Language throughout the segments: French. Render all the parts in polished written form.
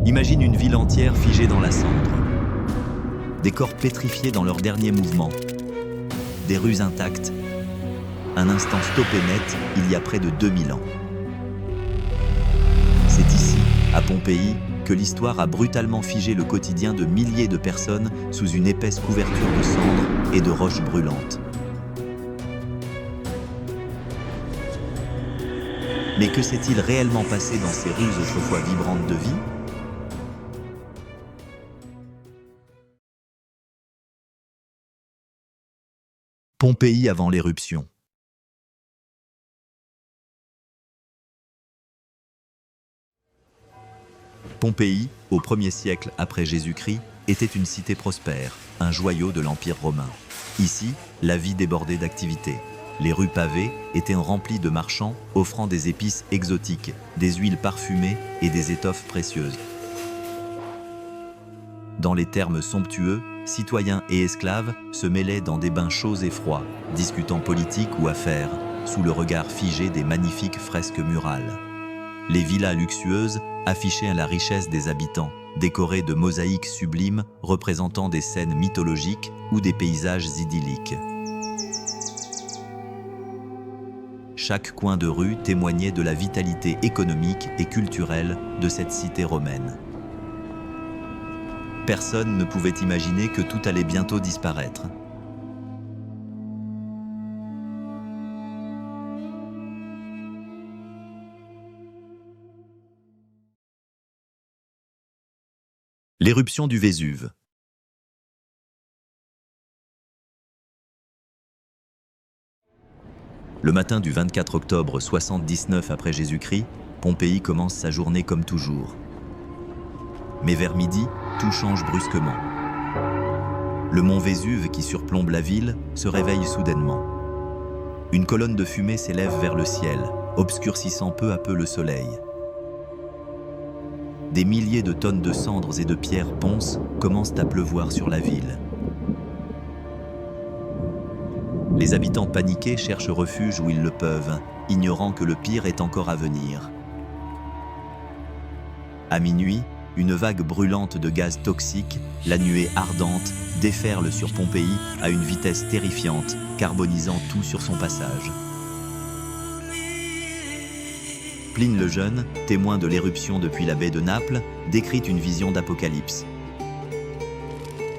Imagine une ville entière figée dans la cendre. Des corps pétrifiés dans leur dernier mouvement. Des rues intactes. Un instant stoppé net il y a près de 2000 ans. C'est ici, à Pompéi, que l'histoire a brutalement figé le quotidien de milliers de personnes sous une épaisse couverture de cendres et de roches brûlantes. Mais que s'est-il réellement passé dans ces rues autrefois vibrantes de vie ? Pompéi avant l'éruption. Pompéi, au 1er siècle après Jésus-Christ, était une cité prospère, un joyau de l'Empire romain. Ici, la vie débordait d'activité. Les rues pavées étaient remplies de marchands offrant des épices exotiques, des huiles parfumées et des étoffes précieuses. Dans les termes somptueux, citoyens et esclaves se mêlaient dans des bains chauds et froids, discutant politique ou affaires, sous le regard figé des magnifiques fresques murales. Les villas luxueuses affichaient la richesse des habitants, décorées de mosaïques sublimes représentant des scènes mythologiques ou des paysages idylliques. Chaque coin de rue témoignait de la vitalité économique et culturelle de cette cité romaine. Personne ne pouvait imaginer que tout allait bientôt disparaître. L'éruption du Vésuve. Le matin du 24 octobre 79 après Jésus-Christ, Pompéi commence sa journée comme toujours. Mais vers midi, tout change brusquement. Le mont Vésuve qui surplombe la ville se réveille soudainement. Une colonne de fumée s'élève vers le ciel, obscurcissant peu à peu le soleil. Des milliers de tonnes de cendres et de pierres ponces commencent à pleuvoir sur la ville. Les habitants paniqués cherchent refuge où ils le peuvent, ignorant que le pire est encore à venir. À minuit, une vague brûlante de gaz toxique, la nuée ardente, déferle sur Pompéi à une vitesse terrifiante, carbonisant tout sur son passage. Pline le Jeune, témoin de l'éruption depuis la baie de Naples, décrit une vision d'Apocalypse.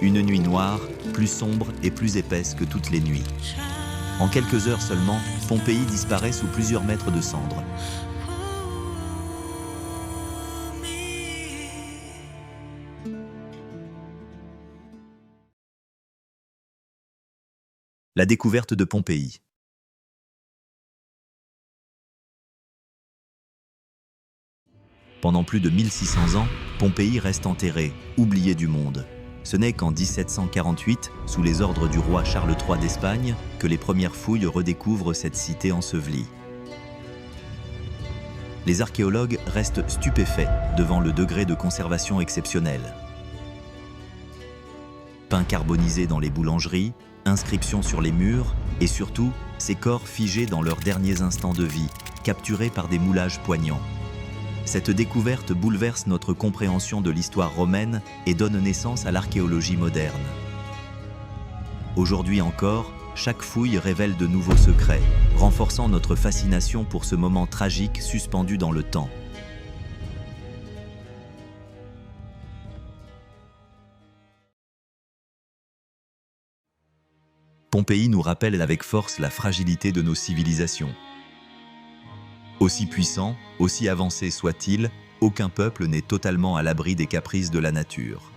Une nuit noire, plus sombre et plus épaisse que toutes les nuits. En quelques heures seulement, Pompéi disparaît sous plusieurs mètres de cendres. La découverte de Pompéi. Pendant plus de 1600 ans, Pompéi reste enterrée, oubliée du monde. Ce n'est qu'en 1748, sous les ordres du roi Charles III d'Espagne, que les premières fouilles redécouvrent cette cité ensevelie. Les archéologues restent stupéfaits devant le degré de conservation exceptionnel. Pain carbonisé dans les boulangeries, inscriptions sur les murs et surtout, ces corps figés dans leurs derniers instants de vie, capturés par des moulages poignants. Cette découverte bouleverse notre compréhension de l'histoire romaine et donne naissance à l'archéologie moderne. Aujourd'hui encore, chaque fouille révèle de nouveaux secrets, renforçant notre fascination pour ce moment tragique suspendu dans le temps. Pompéi nous rappelle avec force la fragilité de nos civilisations. Aussi puissant, aussi avancé soit-il, aucun peuple n'est totalement à l'abri des caprices de la nature.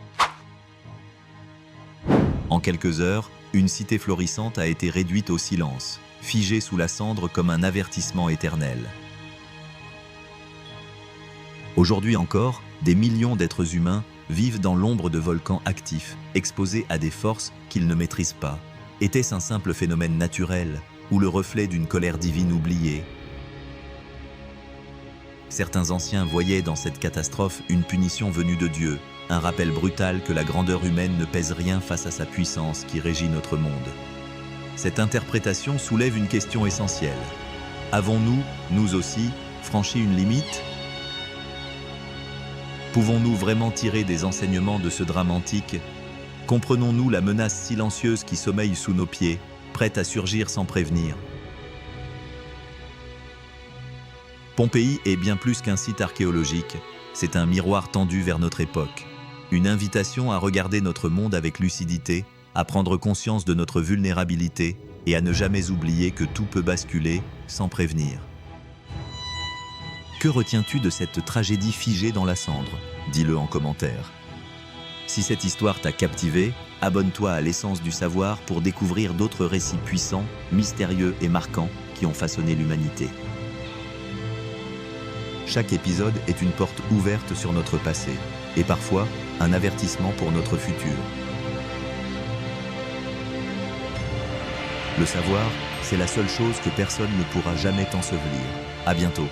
En quelques heures, une cité florissante a été réduite au silence, figée sous la cendre comme un avertissement éternel. Aujourd'hui encore, des millions d'êtres humains vivent dans l'ombre de volcans actifs, exposés à des forces qu'ils ne maîtrisent pas. Était-ce un simple phénomène naturel, ou le reflet d'une colère divine oubliée ? Certains anciens voyaient dans cette catastrophe une punition venue de Dieu, un rappel brutal que la grandeur humaine ne pèse rien face à sa puissance qui régit notre monde. Cette interprétation soulève une question essentielle. Avons-nous, nous aussi, franchi une limite ? Pouvons-nous vraiment tirer des enseignements de ce drame antique? Comprenons-nous la menace silencieuse qui sommeille sous nos pieds, prête à surgir sans prévenir? Pompéi est bien plus qu'un site archéologique, c'est un miroir tendu vers notre époque. Une invitation à regarder notre monde avec lucidité, à prendre conscience de notre vulnérabilité et à ne jamais oublier que tout peut basculer sans prévenir. Que retiens-tu de cette tragédie figée dans la cendre? Dis-le en commentaire. Si cette histoire t'a captivé, abonne-toi à l'essence du savoir pour découvrir d'autres récits puissants, mystérieux et marquants qui ont façonné l'humanité. Chaque épisode est une porte ouverte sur notre passé, et parfois un avertissement pour notre futur. Le savoir, c'est la seule chose que personne ne pourra jamais t'ensevelir. À bientôt.